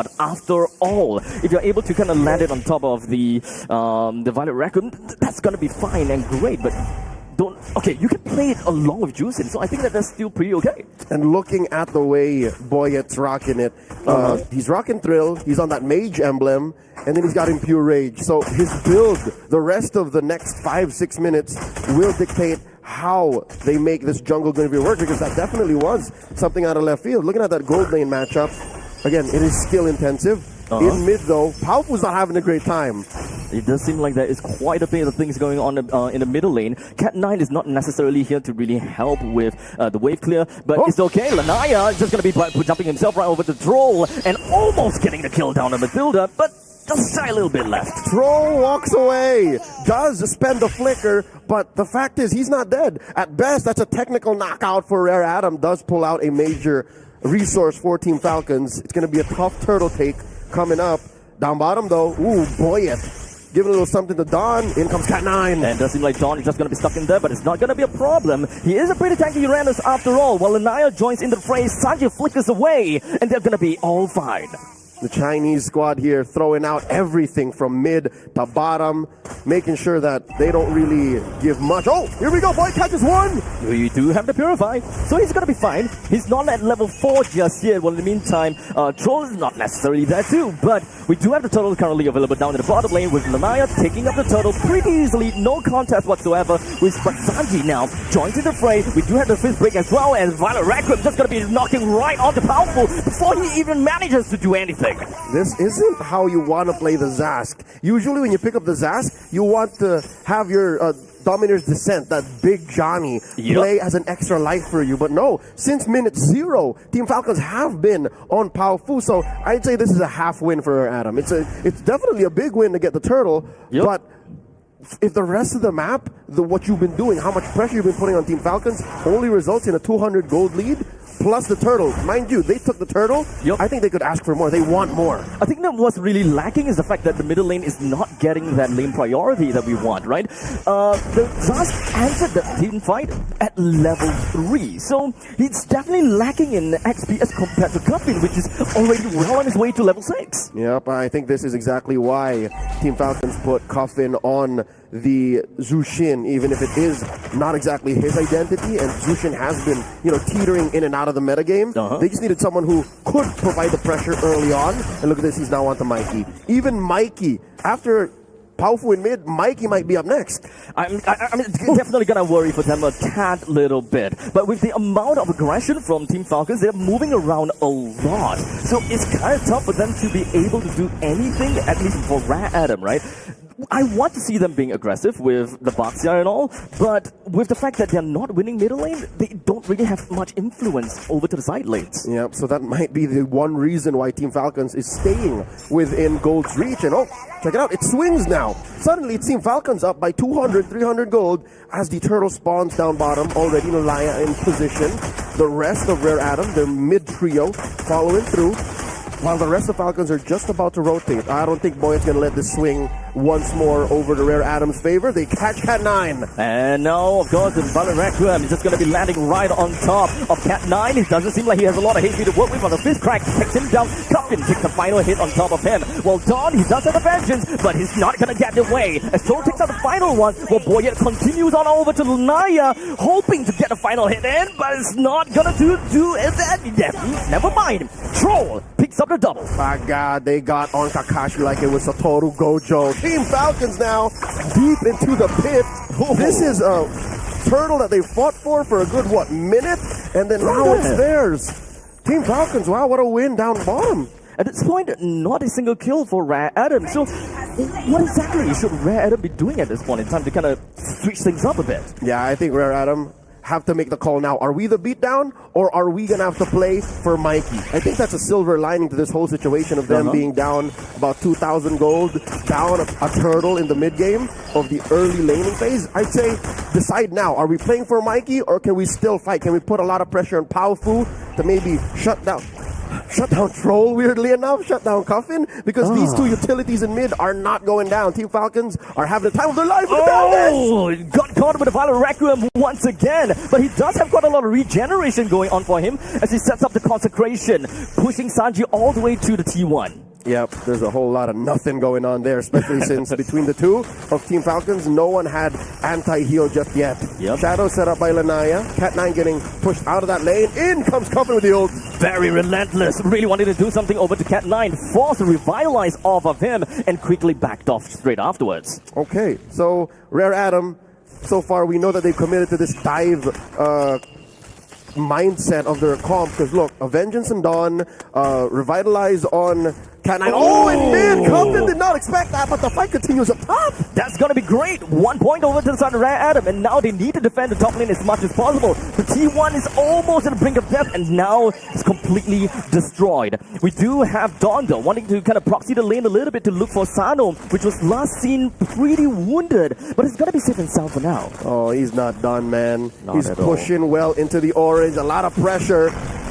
shot after all. If you're able to kind of land it on top of the Violet Raccoon, that's gonna be fine and great, but okay, you can play it along with Juicing, so I think that's still pretty okay. And looking at the way Boyet's rocking it, he's rocking Thrill, he's on that Mage emblem, and then he's got Impure Rage. So his build, the rest of the next 5-6 minutes will dictate how they make this jungle going to be work, because that definitely was something out of left field. Looking at that gold lane matchup, again, it is skill intensive. In mid though, Palfu's not having a great time. It does seem like there is quite a bit of things going on in the middle lane. Cat9 is not necessarily here to really help with the wave clear, but it's okay. Lanaya is just going to be jumping himself right over the Troll and almost getting the kill down on Matilda, but just a little bit left. Troll walks away, does spend the flicker, but the fact is he's not dead. At best, that's a technical knockout for Rare Adam. Does pull out a major resource for Team Falcons. It's going to be a tough turtle take coming up. Down bottom though, ooh, Boyet. Give a little something to Dawn. In comes Cat9. And it does seem like Dawn is just going to be stuck in there, but it's not going to be a problem. He is a pretty tanky Uranus after all. While Lanaya joins in the fray, Sanji flickers away, and they're going to be all fine. The Chinese squad here throwing out everything from mid to bottom, making sure that they don't really give much. Oh, here we go. Boy catches one. We do have the Purify, so he's going to be fine. He's not at level 4 just yet. Well, in the meantime, Troll is not necessarily there too, but we do have the turtle currently available down in the bottom lane with Lanaya taking up the turtle pretty easily. No contest whatsoever. With Sanji now joins in the fray. We do have the fifth break as well, and Violet Raccoon just going to be knocking right onto Powerful before he even manages to do anything. This isn't how you want to play the Zask. Usually when you pick up the Zask, you want to have your Dominer's Descent, that big Johnny, play as an extra life for you. But no, since minute 0, Team Falcons have been on Powerful. So I'd say this is a half win for Adam. It's definitely a big win to get the turtle, but if the rest of the map, what you've been doing, how much pressure you've been putting on Team Falcons, only results in a 200 gold lead, plus the turtle. Mind you, they took the turtle. I think they could ask for more. They want more. I think that what's really lacking is the fact that the middle lane is not getting that lane priority that we want, right? The Zask answered the team fight at level 3. So he's definitely lacking in XP as compared to Cuffin, which is already well on his way to level 6. Yep, I think this is exactly why Team Falcons put Cuffin on the Zushin, even if it is not exactly his identity, and Zushin has been, teetering in and out of the metagame. They just needed someone who could provide the pressure early on, and look at this, he's now on to Mikey. Even Mikey, after Powerful in mid, Mikey might be up next. I'm definitely gonna worry for them a tad little bit, but with the amount of aggression from Team Falcons, they're moving around a lot, so it's kind of tough for them to be able to do anything, at least for Rare Adam, right? I want to see them being aggressive with the Baxia and all, but with the fact that they're not winning middle lane, they don't really have much influence over to the side lanes. Yep, so that might be the one reason why Team Falcons is staying within Gold's reach. And check it out, it swings now. Suddenly, Team Falcons up by 200, 300 gold as the turtle spawns down bottom, already Nalaya in position. The rest of Rare Adam, their mid trio, following through. While the rest of Falcons are just about to rotate. I don't think Boyet's going to let this swing once more over to Rare Adam's favor. They catch Cat9. And now, of course, the Violet Raccoon is just going to be landing right on top of Cat9. It doesn't seem like he has a lot of HP to work with, but the fifth crack takes him down. Cuffin takes the final hit on top of him. Well, Dawn, he does have the vengeance, but he's not going to get away. As Troll takes out the final one, while Boyet continues on over to Lanaya, hoping to get the final hit in, but it's not going to do that. Never mind. Troll picks up the double. My God, they got on Kakashi like it was Satoru Gojo. Team Falcons now deep into the pit. This is a turtle that they fought for a good, minute? And then now it's theirs. Team Falcons, wow, what a win down bottom. At this point, not a single kill for Rare Adam. So what exactly should Rare Adam be doing at this point in time to kind of switch things up a bit? Yeah, I think Rare Adam have to make the call now. Are we the beatdown, or are we gonna have to play for Mikey? I think that's a silver lining to this whole situation of them being down about 2,000 gold, down a turtle in the mid game of the early laning phase. I'd say decide now. Are we playing for Mikey, or can we still fight? Can we put a lot of pressure on Powerful to maybe shut down shut down Troll, weirdly enough, shut down Coffin, because these two utilities in mid are not going down. Team Falcons are having the time of their life. Got caught with a Violent Requiem once again, but he does have quite a lot of regeneration going on for him as he sets up the consecration, pushing Sanji all the way to the T1. Yep, there's a whole lot of nothing going on there, especially since between the two of Team Falcons, no one had anti-heal just yet. Yep. Shadow set up by Lanaya, Cat9 getting pushed out of that lane, in comes Coffin with the ult. Very relentless, really wanted to do something over to Cat9, forced to revitalize off of him, and quickly backed off straight afterwards. Okay, so Rare Adam, so far we know that they've committed to this dive mindset of their comp, because look, a Vengeance and Dawn, revitalize on Cat9. Oh, and mid! Coffin did not expect that, but the fight continues up top. That's gonna be great. 1 point over to the side of Rare Adam, and now they need to defend the top lane as much as possible. The T1 is almost at the brink of death, and now it's completely destroyed. We do have Dawn though, wanting to kind of proxy the lane a little bit to look for Sano, which was last seen pretty wounded, but it's gonna be safe and sound for now. Oh, he's not done, man. Not He's at all. pushing well into the orange, a lot of pressure.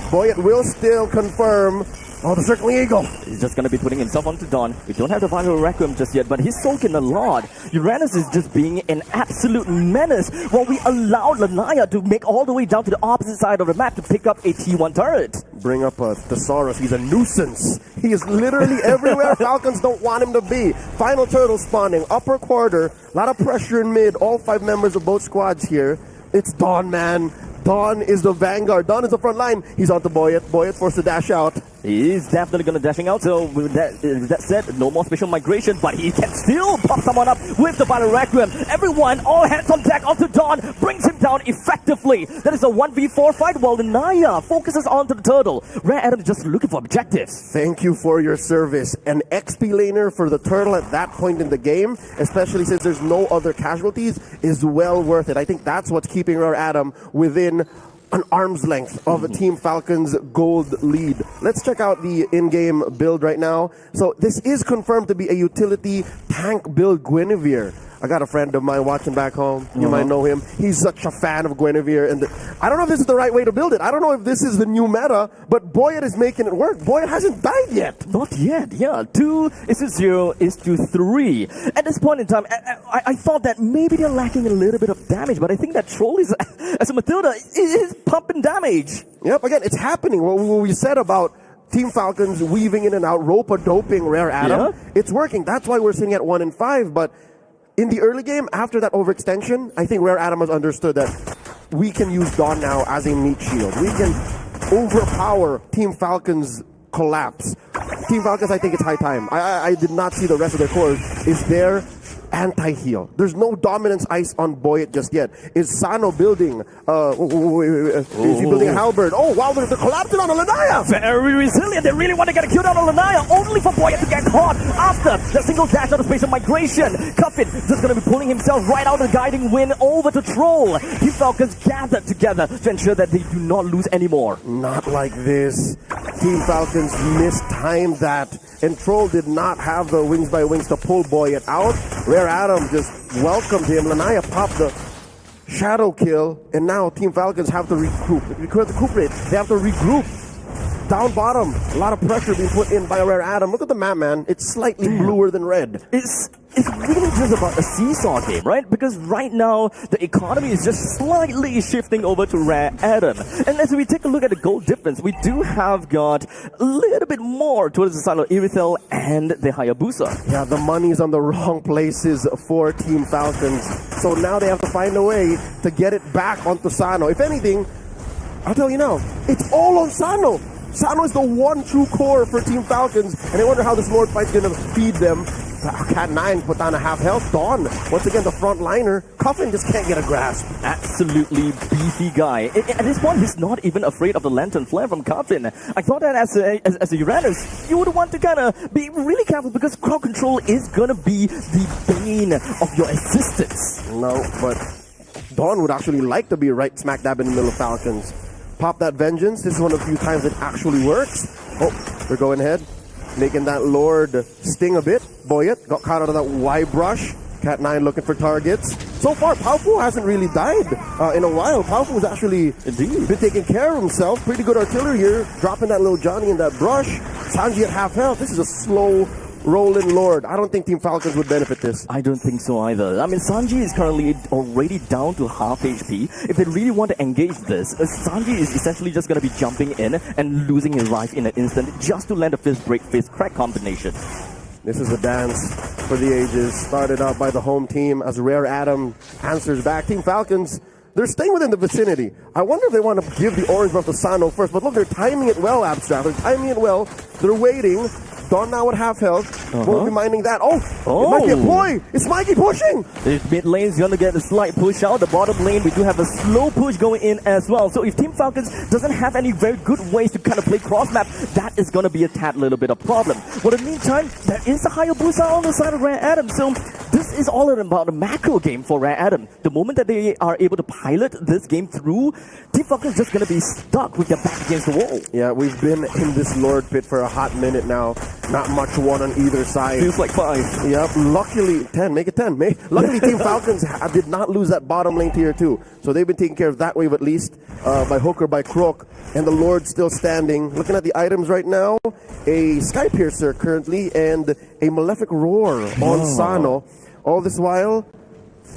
Boyet will still confirm. Oh, the circling eagle. He's just going to be putting himself onto Dawn. We don't have the Violent Requiem just yet, but he's soaking a lot. Uranus is just being an absolute menace while we allow Lanaya to make all the way down to the opposite side of the map to pick up a T1 turret. Bring up a Thesaurus. He's a nuisance. He is literally everywhere Falcons don't want him to be. Final turtle spawning, upper quarter, a lot of pressure in mid. All 5 members of both squads here. It's Dawn, man. Dawn is the vanguard. Dawn is the front line. He's on to Boyet. Boyet forced to dash out. He is definitely going to dashing out, so with that said, no more special migration, but he can still pop someone up with the Violent Requiem. Everyone, all hands on deck onto Dawn, brings him down effectively. That is a 1v4 fight while the Naya focuses onto the turtle. Rare Adam is just looking for objectives. Thank you for your service. An XP laner for the turtle at that point in the game, especially since there's no other casualties, is well worth it. I think that's what's keeping Rare Adam within an arm's length of a Team Falcons gold lead. Let's check out the in-game build right now. So this is confirmed to be a utility tank build Guinevere. I got a friend of mine watching back home. You might know him. He's such a fan of Guinevere. And I don't know if this is the right way to build it. I don't know if this is the new meta, but Boyet is making it work. Boyet hasn't died yet. Not yet, yeah. 2 is to 0 is to 3. At this point in time, I thought that maybe they're lacking a little bit of damage, but I think that Troll is, as a Matilda, is pumping damage. Yep, again, it's happening. What we said about Team Falcons weaving in and out, rope-a-doping Rare Adam, it's working. That's why we're sitting at 1 and 5, but in the early game, after that overextension, I think Rare Adam has understood that we can use Dawn now as a meat shield. We can overpower Team Falcons' collapse. Team Falcons, I think it's high time. I did not see the rest of their cores. Is there anti-heal? There's no dominance ice on Boyet just yet. Is Sano building? Is he building a halberd? Oh wow, they're collapsing on a Lanaya. Very resilient. They really want to get a kill down on Lanaya, only for Boyet to get caught after the single dash out of space of migration. Cuffin just going to be pulling himself right out of the guiding wind over to Troll. Team Falcons gathered together to ensure that they do not lose anymore. Not like this. Team Falcons mistimed that, and Troll did not have the wings by wings to pull Boyet out. Rare Adam just welcomed him. Lanaya popped the shadow kill, and now Team Falcons have to recuperate. They have to regroup. Down bottom, a lot of pressure being put in by Rare Adam. Look at the map, man. It's slightly bluer than red. It's really just about a seesaw game, right? Because right now, the economy is just slightly shifting over to Rare Adam. And as we take a look at the gold difference, we do have got a little bit more towards the side of Irithel and the Hayabusa. Yeah, the money's on the wrong places for Team Falcons. So now they have to find a way to get it back onto Sano. If anything, I'll tell you now, it's all on Sano. Sano is the one true core for Team Falcons, and I wonder how this Lord fight's gonna feed them. Cat9 put on a half health. Dawn, once again, the front liner. Coffin just can't get a grasp. Absolutely beefy guy. At this point, he's not even afraid of the lantern flare from Coffin. I thought that as a Uranus, you would want to kind of be really careful because crowd control is gonna be the bane of your existence. No, but Dawn would actually like to be right smack dab in the middle of Falcons. Pop that Vengeance. This is one of the few times it actually works. Oh, they're going ahead. Making that Lord sting a bit. Boyet got caught out of that Y brush. Cat9 looking for targets. so far, Paufu hasn't really died in a while. Paufu has actually been taking care of himself. Pretty good artillery here, dropping that little Johnny in that brush. Sanji at half health. This is a slow rolling Lord. I don't think Team Falcons would benefit this. I don't think so either. I mean, Sanji is currently already down to half HP. If they really want to engage this, Sanji is essentially just going to be jumping in and losing his life in an instant just to land a fist break, fist crack combination. This is a dance for the ages, started out by the home team as Rare Adam answers back. Team Falcons, they're staying within the vicinity. I wonder if they want to give the orange buff to Sano first, but look, they're timing it well, Abstract. They're timing it well. They're waiting. Dawn now at half health. Won't be minding that. Oh, it might be a ploy. It's Mikey pushing. The mid lane's going to get a slight push out. The bottom lane, we do have a slow push going in as well. So if Team Falcons doesn't have any very good ways to kind of play cross map, that is going to be a tad little bit of problem. But in the meantime, there is a higher boost on the side of Rare Adam. So this is all about a macro game for Rare Adam. The moment that they are able to pilot this game through, Team Falcons just going to be stuck with their back against the wall. Yeah, we've been in this Lord pit for a hot minute now. Not much one on either side. Feels like 5. Yep, luckily, 10, make it 10. Luckily, Team Falcons did not lose that bottom lane tier 2. So they've been taking care of that wave at least, by hook or by crook. And the Lord still standing. Looking at the items right now, a Sky Piercer currently, and a Malefic Roar on Sano. All this while,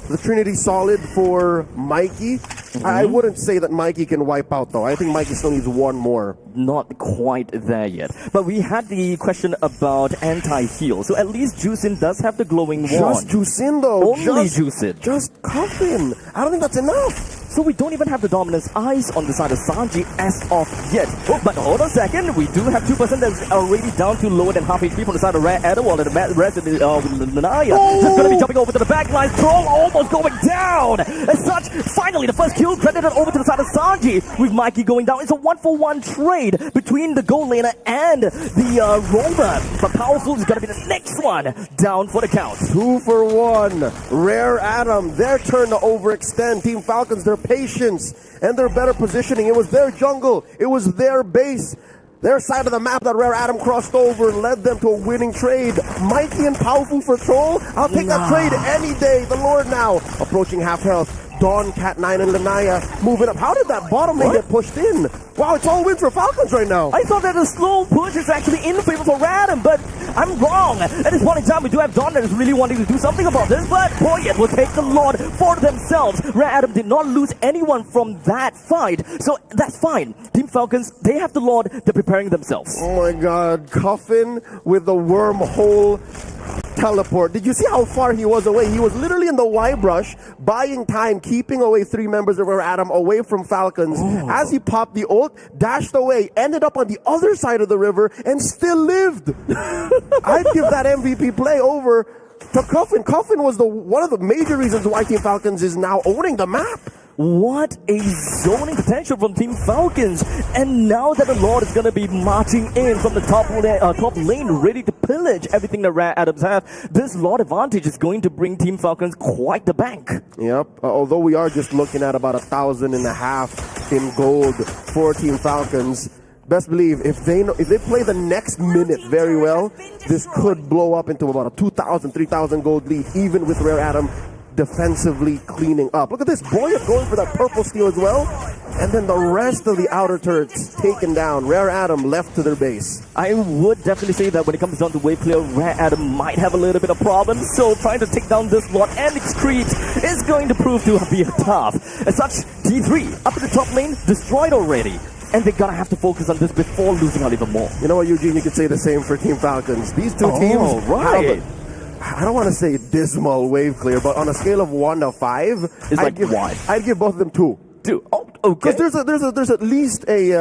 the Trinity solid for Mikey. I wouldn't say that Mikey can wipe out though. I think Mikey still needs one more. Not quite there yet. But we had the question about anti-heal. So at least Juicin does have the glowing wand. Just Juicin though. Only Juicin. Just Coffin. I don't think that's enough. So we don't even have the dominance eyes on the side of Sanji as of yet. But hold on a second, we do have 2% that's already down to lower than half HP from the side of Rare Adam, while the rest of Naya just going to be jumping over to the back line. Troll almost going down. As such, finally the first kill credited over to the side of Sanji with Mikey going down. It's a 1-for-1 trade between the gold laner and the roamer. But Powerful is going to be the next one down for the count. 2 for 1. Rare Adam, their turn to overextend. Team Falcons, their patience and their better positioning. It was their jungle. It was their base. Their side of the map that Rare Adam crossed over and led them to a winning trade. Mikey and Powerful for Troll. I'll take that trade any day. The Lord now approaching half health. Dawn, Cat 9, and Lanaya moving up. How did that bottom lane get pushed in? Wow, it's all wins for Falcons right now. I thought that the slow push is actually in favor for Adam, but I'm wrong. At this point in time, we do have Dawn that is really wanting to do something about this, but Boyet will take the Lord for themselves. Rare Adam did not lose anyone from that fight, so that's fine. Team Falcons, they have the Lord, they're preparing themselves. Oh my god, Coffin with the wormhole teleport. Did you see how far he was away? He was literally in the Y brush, buying time, keeping away 3 members of Rare Adam away from Falcons. As he popped the ult, dashed away, ended up on the other side of the river, and still lived. I'd give that MVP play over to Coffin. Coffin was one of the major reasons why Team Falcons is now owning the map. What a zoning potential from Team Falcons. And now that the Lord is going to be marching in from the top lane, ready to pillage everything that Rare Adams have, this Lord advantage is going to bring Team Falcons quite the bank. Yep. Although we are just looking at about 1,500 in gold for Team Falcons, best believe if they play the next minute very well, this could blow up into about a 2,000, 3,000 gold lead, even with Rare Adam defensively cleaning up. Look at this, Boyet going for that purple steal as well. And then the rest of the outer turrets taken down. Rare Adam left to their base. I would definitely say that when it comes down to wave clear, Rare Adam might have a little bit of problems. So trying to take down this Lord and Excrete is going to prove to be tough. As such, T3 up in the top lane, destroyed already. And they're gonna have to focus on this before losing out even more. You know what, Eugene, you could say the same for Team Falcons. These two teams have I don't want to say dismal wave clear, but on a scale of 1 to 5, I'd give both of them 2. 2. Oh, okay. Because there's at least a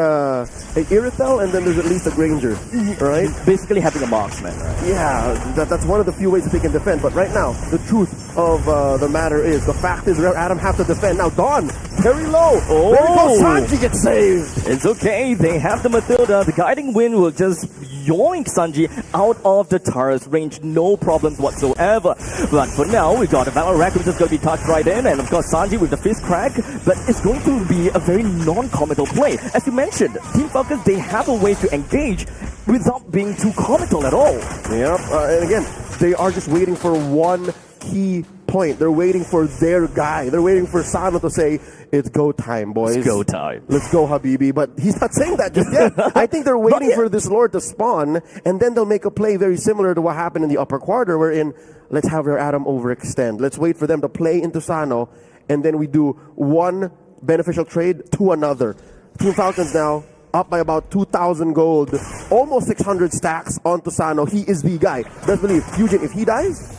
Irithel, and then there's at least a Granger, right? Basically having a marksman, right? Yeah, that's one of the few ways that they can defend. But right now, the truth of the matter is, the fact is, Rare Adam have to defend. Now, Dawn, very low. Oh, there goes Sanji gets saved. It's okay. They have the Matilda. The guiding wind will just yoink Sanji out of the turret's range. No problems whatsoever. But for now, we got a Valorant which is going to be touched right in. And of course, Sanji with the fist crack. But it's going to be a very non-committal play. As you mentioned, Team Falcons, they have a way to engage without being too committal at all. Yep. And again, they are just waiting for one key point, they're waiting for their guy. They're waiting for Sano to say, it's go time, boys. It's go time. Let's go, Habibi. But he's not saying that just yet. I think they're waiting for this Lord to spawn, and then they'll make a play very similar to what happened in the upper quarter, wherein let's have their Adam overextend. Let's wait for them to play into Sano, and then we do one beneficial trade to another. Team Falcons now up by about 2,000 gold, almost 600 stacks onto Sano. He is the guy. Best believe, Eugene, if he dies,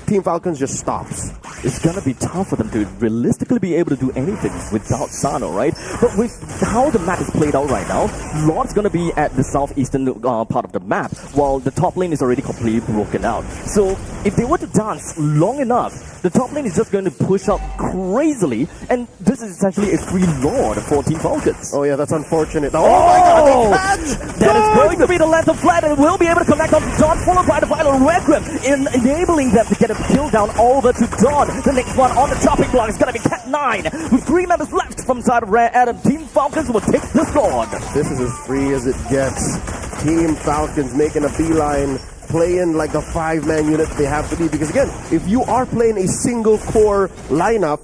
Team Falcons just stops. It's gonna be tough for them to realistically be able to do anything without Sano, right? But with how the map is played out right now, Lord's gonna be at the southeastern part of the map, while the top lane is already completely broken out. So if they were to dance long enough, the top lane is just going to push up crazily, and this is essentially a free Lord for Team Falcons. Oh yeah, that's unfortunate. Oh my God, the catch! That is going to be the length of flat, and will be able to connect on Dawn, followed by the final Requiem, in enabling them to get a kill down over to Dawn. The next one on the chopping block is going to be Cat 9. With 3 members left from side of Rare Adam, Team Falcons will take the score. This is as free as it gets. Team Falcons making a beeline, playing like the 5-man unit they have to be. Because again, if you are playing a single core lineup,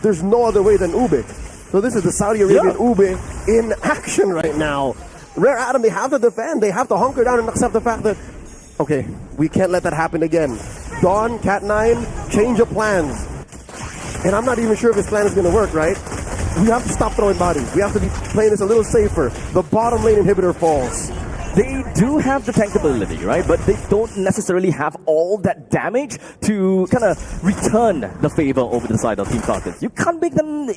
there's no other way than Ube. So this is the Saudi Arabian Ube in action right now. Rare Adam, they have to defend. They have to hunker down and accept the fact that, okay, we can't let that happen again. Dawn, Cat 9, change of plans. And I'm not even sure if this plan is going to work, right? We have to stop throwing bodies. We have to be playing this a little safer. The bottom lane inhibitor falls. They do have the tank ability, right? But they don't necessarily have all that damage to kind of return the favor over the side of Team Falcons. You can't make them,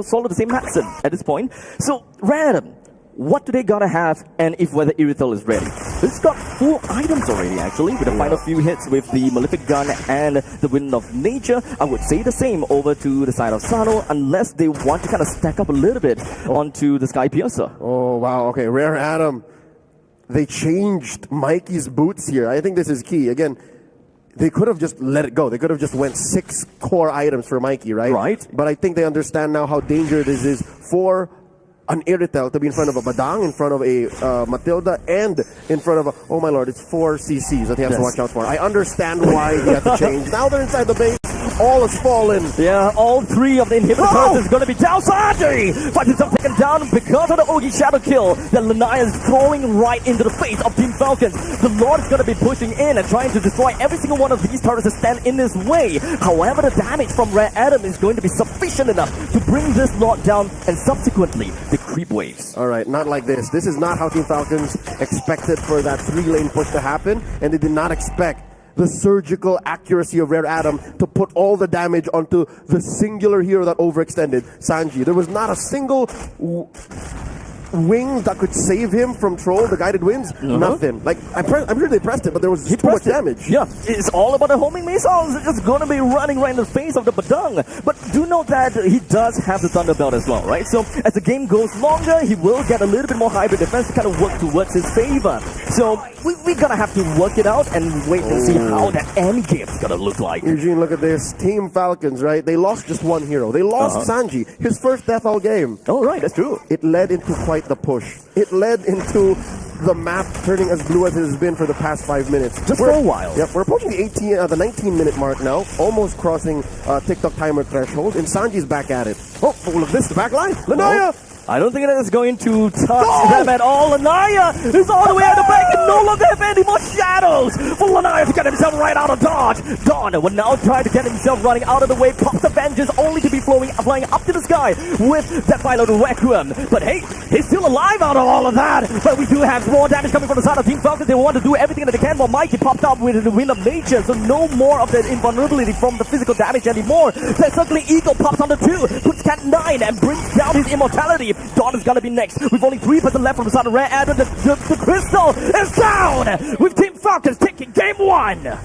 swallow the same medicine at this point. So, Random, what do they gotta have, and if whether Irithel is ready? It's got 4 items already, actually, with the final few hits with the Malefic Gun and the Wind of Nature. I would say the same over to the side of Sano, unless they want to kind of stack up a little bit onto the Sky Piercer. Oh, wow. Okay, Rare Adam. They changed Mikey's boots here. I think this is key. Again, they could have just let it go. They could have just went 6 core items for Mikey, right? Right. But I think they understand now how dangerous this is for an Irithel to be in front of a Badang, in front of a Matilda, and in front of a, oh my lord, it's 4 CCs that he has to watch out for. I understand why he had to change. Now they're inside the base. All has fallen. Yeah, all 3 of the inhibitors is going to be down. Sanji finds himself taken down because of the Ogi Shadow kill that Lanaya is throwing right into the face of Team Falcons. The Lord is going to be pushing in and trying to destroy every single one of these turrets that stand in his way. However, the damage from Rare Adam is going to be sufficient enough to bring this Lord down, and subsequently the creep waves. All right, not like this. This is not how Team Falcons expected for that 3-lane push to happen, and they did not expect the surgical accuracy of Rare Adam to put all the damage onto the singular hero that overextended, Sanji. There was not a single wing that could save him from Troll, the guided winds. Nothing. Like, I'm sure they pressed it, but there was too much damage. Yeah, it's all about the homing missiles. It's going to be running right in the face of the Badang. But do know that he does have the Thunderbelt as well, right? So as the game goes longer, he will get a little bit more hybrid defense to kind of work towards his favor. So we're going to have to work it out and wait and see how that end game is going to look like. Eugene, look at this. Team Falcons, right? They lost just one hero. They lost Sanji, his first death all game. Oh, right, that's true. It led into quite the push. It led into the map turning as blue as it has been for the past 5 minutes. Just for a while. Yep, we're approaching the 19-minute mark now, almost crossing TikTok timer threshold, and Sanji's back at it. Oh, look, this is the back line. Lanaya! I don't think that is going to touch them at all. Lanaya is all the way out the back and no longer have any more shadows for Lanaya to get himself right out of dodge. Dawn will now try to get himself running out of the way, pops the vengeance only to be flying up to the sky with that final Requiem. But hey, he's still alive out of all of that. But we do have more damage coming from the side of Team Falcons. They want to do everything that they can while Mikey popped up with the Wind of Nature. So no more of that invulnerability from the physical damage anymore. That Circling Eagle pops on the 2, puts Cat 9 and brings down his immortality. Dawn is gonna be next. We've only 3% left from the side of Rare Adam. The crystal is down with Team Falcons taking game 1.